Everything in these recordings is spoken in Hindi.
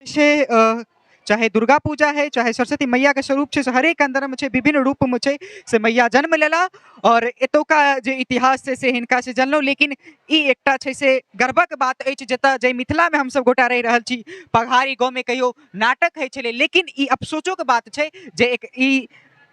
से चाहे दुर्गा पूजा है, चाहे सरस्वती मैया के स्वरूप छे से हरेक अंदर में छे विभिन्न रूप में छे से मैया जन्म लेला और एतुका जे इतिहास छे से हिनका से जानलहुँ। लेकिन ई एकटा छे से गर्वक बात अछि जतऽ जे मिथिला में हम सब गोटा रहि रहल छी, पघारी गाँव में कहियो नाटक होइ छलै, लेकिन ई अफसोचो के बात छे जे एक ई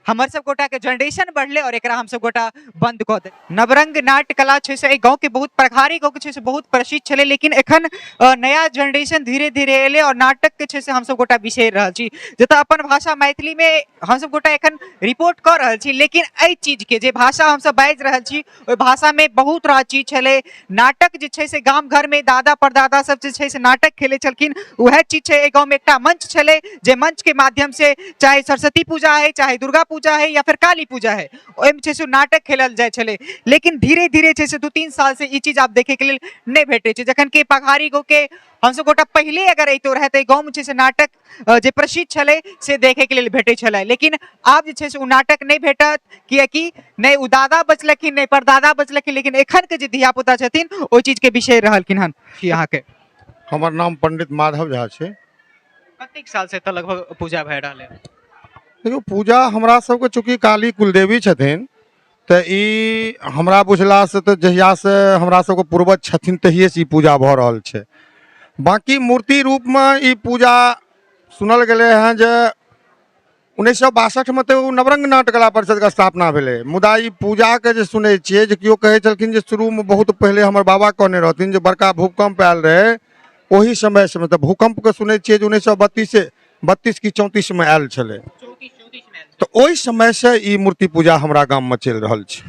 हमर सब गोटा के जनरेशन बढ़ले और एकरा हम सब गोटा बंद कऽ दे। नवरंग नाट्य कला छे से गाँव के बहुत पघारी गाँव के छे से बहुत प्रसिद्ध छलै, लेकिन एखन नया जनरेशन धीरे धीरे एले और नाटक के छे से हम सब गोटा बिसरि रहल छी। जतऽ अपन भाषा मैथिली में हम सब गोटा एखन रिपोर्ट कर रहल छी, लेकिन एहि चीज के जे भाषा हम सब बाजि रहल छी ओहि भाषा में बहुत रास चीज छलै। नाटक जे छे से गाम घर में दादा परदादा सब जे छे से नाटक खेले छलखिन, वह चीज छे। गाँव में एकटा मंच छलै जे मंच के माध्यम से चाहे सरस्वती पूजा है, चाहे दुर्गा पूजा है या फिर काली पूजा है, ओहिमे छे से नाटक खेलल जाय छलै। लेकिन धीरे धीरे छे से 2-3 साल से ई चीज आप देखे के लेल नहीं भेटे छे। जखन कि पघारी गाँव के हम सब गोटा पहले अगर अइतो रहते गाँव में छे से नाटक जे प्रसिद्ध छलै से देखे के लेल भेटे छलै, लेकिन आब जे छे से उ नाटक नहीं भेटत, कियाकि नहीं उ दादा बचलखिन नहीं परदादा बचलखिन। लेकिन एखन के जे धिया पुता छथिन ओ चीज के बिसरि रहलखिन हन। कि अहाँ के हमर नाम पंडित माधव झा छै। कतेक साल से तऽ लगभग पूजा भए रहल है? देखियो, पूजा हमरा सबके चूँकि काली कुलदेवी छथिन, तऽ ई हमरा बुझला से तऽ जहिया से हमरा सबके पूर्वज छथिन तहिए से ई पूजा भऽ रहल छै। बाकी मूर्ति रूप में ई पूजा सुनल गेलै हैं जे 1962 में तो नवरंग नाट्य कला परिषद के स्थापना भेलै। मुदा ई पूजा के जे सुनै छियै जे केओ कहै छलखिन जे शुरू में बहुत पहले हमर बाबा कहने रहथिन जे बड़का भूकंप आयल रहे, ओही समय से मतलब भूकंप के सुनै छियै जे 1932 की 34 में आयल छलै। तो ओहि समय से ई मूर्ति पूजा हमरा गाम में चलि रहल छै।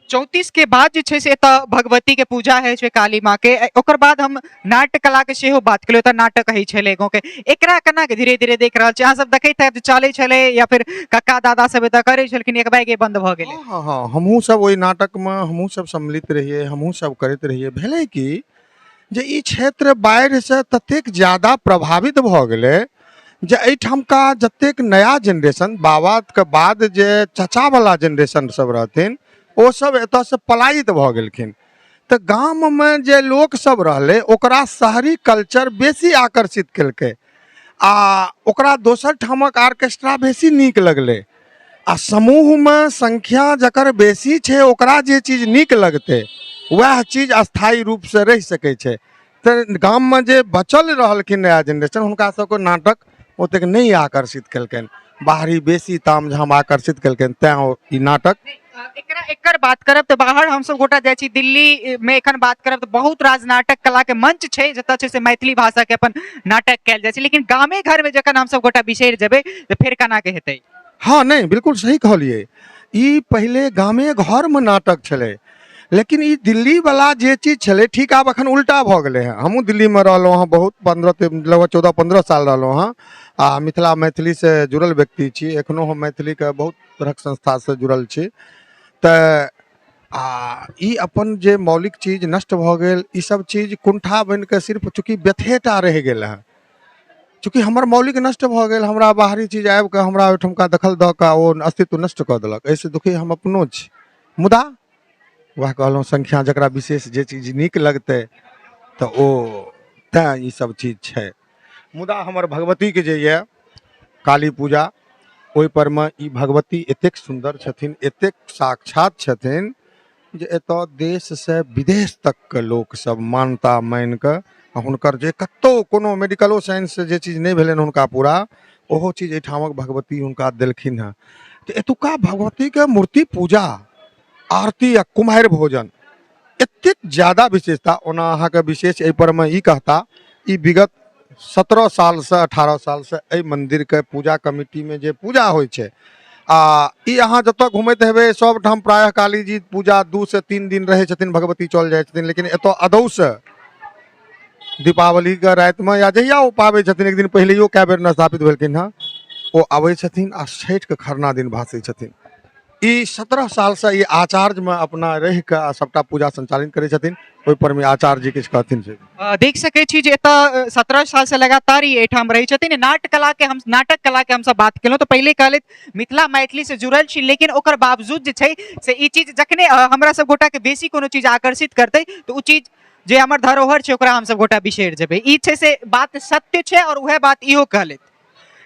34 के बाद जे छै से एतऽ भगवती के पूजा है छै काली माँ के। ओकर बाद हम नाट्य कला के सेहो बात केलियो, तऽ नाटक है छलै गाँव के। एकरा केना के धीरे धीरे देख रहल छी अहाँ सब? देखैत हैब चले छलै या फिर कक्का दादा सब एतऽ करे छलखिन, एक बैगे बंद भऽ गेलै। हाँ हाँ, हमहूँ सब ओहि नाटक में हमहूँ सब सम्मिलित रहिए, हमहूँ सब करैत रहिए। भेलै कि जे ई क्षेत्र बाढ़ि से ततेक ज्यादा प्रभावित भऽ गेलै जे एहिठामका जतेक नया जनरेशन बाबा के बाद जे चाचा वाला जनरेशन सब रहथिन ओ सब एतऽ से पलायित भऽ गेलखिन। तऽ गाम में जे लोक सब रहलै ओकरा शहरी कल्चर बेसी आकर्षित केलकै आ ओकरा दोसर ठामक ऑर्केस्ट्रा बेसी नीक लगलै। आ समूह में संख्या जकर बेसी छै ओकरा जे चीज नीक लगतै वह चीज अस्थायी रूप से रहि सकै छै। तऽ गाम में जे बचल रहलखिन नया जनरेशन हुनका सबके नाटक ओतेक नहीं आकर्षित केलकनि, बाहरी बेसी तामझाम आकर्षित केलकनि, तें ई नाटक। एकरा एकर बात करब तऽ बाहर हम सब गोटा जाइ छी, दिल्ली में एखन बात करब तऽ बहुत राज नाटक कला के मंच छै जतऽ छै से मैथिली भाषा के अपन नाटक कयल जाइ छै। लेकिन गामे घर में जखन हम सब गोटा बिसरि जेबै तऽ फेर केना के हेतै? हाँ नहीं, बिल्कुल सही कहलिए। ई पहले गामे घर में नाटक छलै, लेकिन ई दिल्ली वाला जे चीज छलै ठीक आब अखन उल्टा भऽ गेलै हैं। हमहूँ दिल्ली में रहलहुँ हैं, बहुत लगभग 14-15 साल रहलहुँ हैं आ मिथिला मैथिली से जुड़ल व्यक्ति छी। एखनो हम मैथिली के बहुत तरहक संस्था से जुड़ल छी। तऽ ई अपन जे मौलिक चीज नष्ट भऽ गेल, ई सब चीज कुंठा बनि के सिर्फ चूँकि व्यथेटा रहि गेल है। चूँकि हमर मौलिक नष्ट भऽ गेल, हमरा बाहरी चीज आबि कऽ हमरा ओहिठुमका दखल दऽ कऽ ओ अस्तित्व नष्ट कऽ देलक। एहिसँ दुखी हम अपनो छी। मुदा वह कहलहुँ संख्या जकरा विशेष जे चीज नीक लगतै तऽ ओ तें ई सब चीज छै। मुदा हमर भगवती के जे यऽ काली पूजा, ओहि पर में ई भगवती एतेक सुंदर छथिन, एतेक साक्षात छथिन जे एतऽ देश से विदेश तक के लोक सब मानता मानि कऽ हुनकर जे कतौ कोनो मेडिकलो साइंस से जे चीज नहीं भेलनि हुनका पूरा, ओहो चीज एहिठामक भगवती हुनका देलखिन हैं। तऽ एतुका भगवती के मूर्ति पूजा, आरती आ कुम्हार भोजन एतेक ज्यादा विशेषता। ओना अहाँ के विशेष एहि पर में ई कहता, ई विगत 17 साल से 18 साल से एहि मंदिर के पूजा कमिटी में जे पूजा होइ छै आ ई अहाँ जतऽ घुमैत हेबै सब ठाम प्रायः काली जी पूजा 2 से 3 दिन रहै छथिन, भगवती चल जाइ छथिन। लेकिन एतऽ अदौ से दीपावली के राति में या जहिया ओ पाबै छथिन, एक दिन पहिलेयो कए बेर स्थापित भेलखिन हँ, ओ आबै छथिन आ छठि के खरना दिन भासै छथिन। ई 17 साल से ई आचार्य में अपना रहि कऽ सबटा पूजा संचालित करै छथिन। ओहि पर में आचार्य जी किछु कहथिन से देख सकै छी जे एतऽ 17 साल से लगातार ई एहिठाम रहै छथिन। नाटक कला के हम सब बात केलहुँ तऽ पहिले कहलैत मिथिला मैथिली से जुड़ल छी, लेकिन ओकर बावजूद जे छै से ई चीज जखने हमरा सब गोटा के बेसी कोनो चीज आकर्षित करतै तऽ ओ चीज जे हमर धरोहर छै ओकरा हम सब गोटा बिसरि जेबै। ई छै से बात सत्य छै और वह बात इहो कहलथि।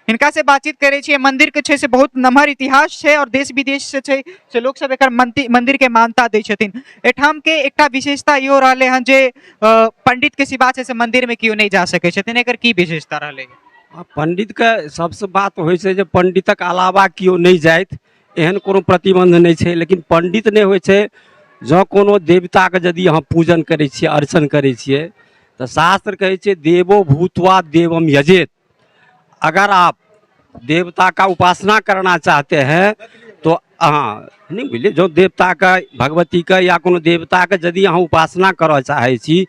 हिनका से बातचीत करे छियै। मंदिर के छै से बहुत नमहर इतिहास छै और देश विदेश से छै से लोग सब एकर मंदिर के मान्यता दै छथिन। एठाम के एकटा विशेषता इहो रहलै हन जे पंडित के सिवा छै से मंदिर में केओ नहीं जा सकै छथिन। एकर की विशेषता रहलै? पंडित के सबसे बात होइ छै जे पंडितक अलावा केओ नहीं जाइत, एहन कोनो प्रतिबंध नहीं छै। लेकिन पंडित नहीं होइ छै, जँ कोनो देवता के यदि अहाँ पूजन करै छियै, अर्चन करै छियै, तो शास्त्र कहै छै देवो भूतवा देवम यजेत। अगर आप देवता का उपासना करना चाहते हैं तो हाँ नहीं बुझलिए, जो देवता का, भगवती का या कोनो देवता के यदि अहाँ उपासना करऽ चाहै छी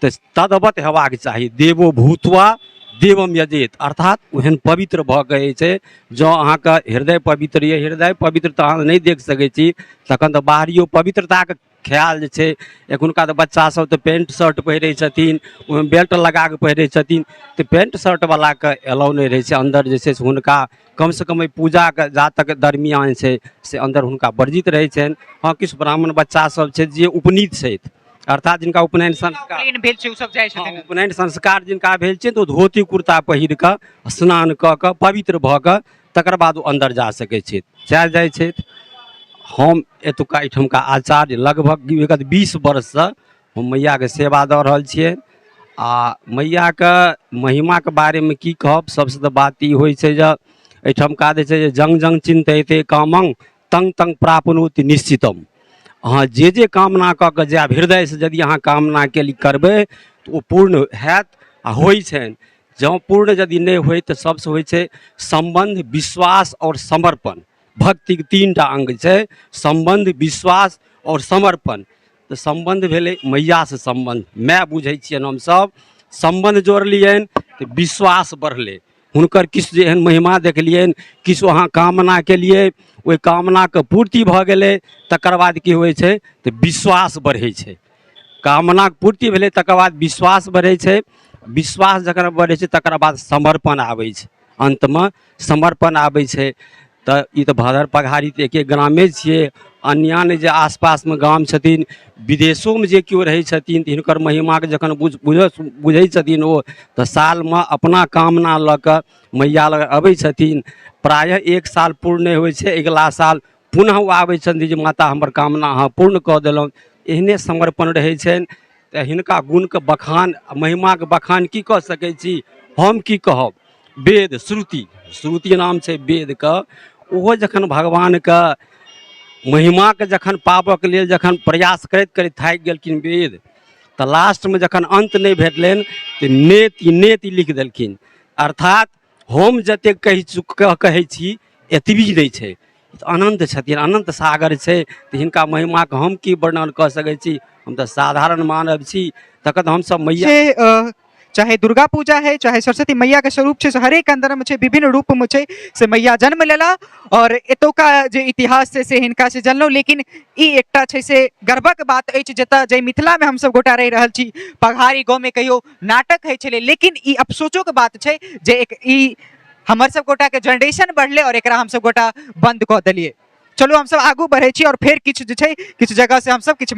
तो तदवत हेबाक चाही। देवो भूतवा देवम यजेत, अर्थात ओहन पवित्र भऽ गए छै। जँ अहाँके हृदय पवित्र ये, हृदय पवित्र तऽ अहाँ नहीं देख सकै छी, तखन तऽ बाहरियो पवित्रताके ख्याल जे छै। एखुनका तऽ बच्चा सब तऽ पेंट शर्ट पहिरै छथिन, ओहिमे बेल्ट लगा कऽ पहिरै छथिन, तऽ पेंट शर्ट वाला के एलाउ नहीं रहै छै अंदर जे छै से हुनका कम से कम पूजा के जा तक दरमियान छै से अंदर हुनका वर्जित रहै छनि। हाँ किछु ब्राह्मण बच्चा सब छै जे उपनीत छथि, अर्थात जिनका उपनयन संस्कार भेल छै ओ सब जाइ हाँ, छथिन। उपनयन संस्कार जिनका भेल छै तो धोती कुर्ता पहिर कऽ स्नान कऽ कऽ पवित्र भऽ कऽ तकर बाद ओ अंदर जा सकै छथि, सएह जाइ छथि। हम एतुका एहिठामका आचार्य लगभग विगत 20 वर्षसँ हम मैयाके सेवा दऽ रहल छियै। आ मैयाके महिमाके बारेमे की कहब, सबसँ तऽ बात ई होइ छै जे एहिठामका जे छै जे जंग जंग चिन्तयते कामं तंग तंग प्राप्नोति निश्चितम। अहाँ जे कामना कऽ कऽ जायब, हृदयसँ यदि अहाँ कामना के लिए करबै तऽ ओ पूर्ण हैत आ होइ छनि। जँ पूर्ण यदि नहीं होइ तऽ सबसँ होइ छै संबंध, विश्वास और समर्पण। भक्ति के 3टा अंग छै, संबंध, विश्वास और समर्पण। तऽ संबंध भेलै मैयासँ संबंध, माय बुझै छियनि हमसब। संबंध जोड़लियनि तऽ विश्वास बढ़लै, हुनकर किछु जे एहन महिमा देखलियनि, किछु अहाँ कामना केलिए ओहि कामनाके पूर्ति भऽ गेलै, तकर बाद की होइ छै तऽ विश्वास बढ़ै छै। कामनाके पूर्ति भेलै तकर बाद विश्वास बढ़ै छै, विश्वास जकर बढ़ै छै तकर बाद समर्पण आबै छै, अंतमे समर्पण आबै छै। तऽ ई तऽ भदर पघारी तऽ एक ग्रामे छियै। अन्य जे आसपासमे गाम छथिन, विदेशोमे जे केओ रहै छथिन तऽ हिनकर महिमाके जखन बुझै छथिन ओ, तऽ सालमे अपना कामना लऽ कऽ मैया लग अबै छथिन। प्रायः 1 साल पूर्ण नहीं होइ छै, अगिला साल पुनः ओ आबै छथिन जे माता हमर कामना अहाँ पूर्ण कऽ देलहुँ। एहने समर्पण रहै छनि। तऽ हिनका गुणके बखान, महिमाके बखान की कऽ सकै छी हम, की कहब। वेद श्रुति, श्रुति नाम छै वेदके, ओहो जखन भगवानके महिमाके जखन पाबऽके लेल जखन प्रयास करैत करैत थाकि गेलखिन वेद, तऽ लास्टमे जखन अंत नहीं भेटलनि तऽ नेति नेति लिख देलखिन। अर्थात हम जतेक कहै छी एतबी नहीं छै, अनंत छथिन, अनंत सागर छै। तऽ हिनका महिमाके हम की वर्णन कऽ सकै छी, हम तऽ साधारण मानव छी। तखन हमसब मैया छै चाहे दुर्गा पूजा है, चाहे सरस्वती मैया के स्वरूप छै से हरेक अंदर में छै, विभिन्न रूप में छै से मैया जन्म लेला और एतुका जे इतिहास छै से हिनका से जानलहुँ। लेकिन ई एकटा छै से गर्वक बात अछि जतऽ जे मिथिला में हम सब गोटा रहि रहल छी, पघारी गाँव में कहियो नाटक होइ छलै, लेकिन ई अफसोचो के बात छै जे ई हमर सब गोटा के जनरेशन बढ़ले और एकरा हम सब गोटा बंद कऽ देलिए। चलू हम सब आगू बढ़ै छी और फेर किछु जे छै किछु जगह से हम सब किछु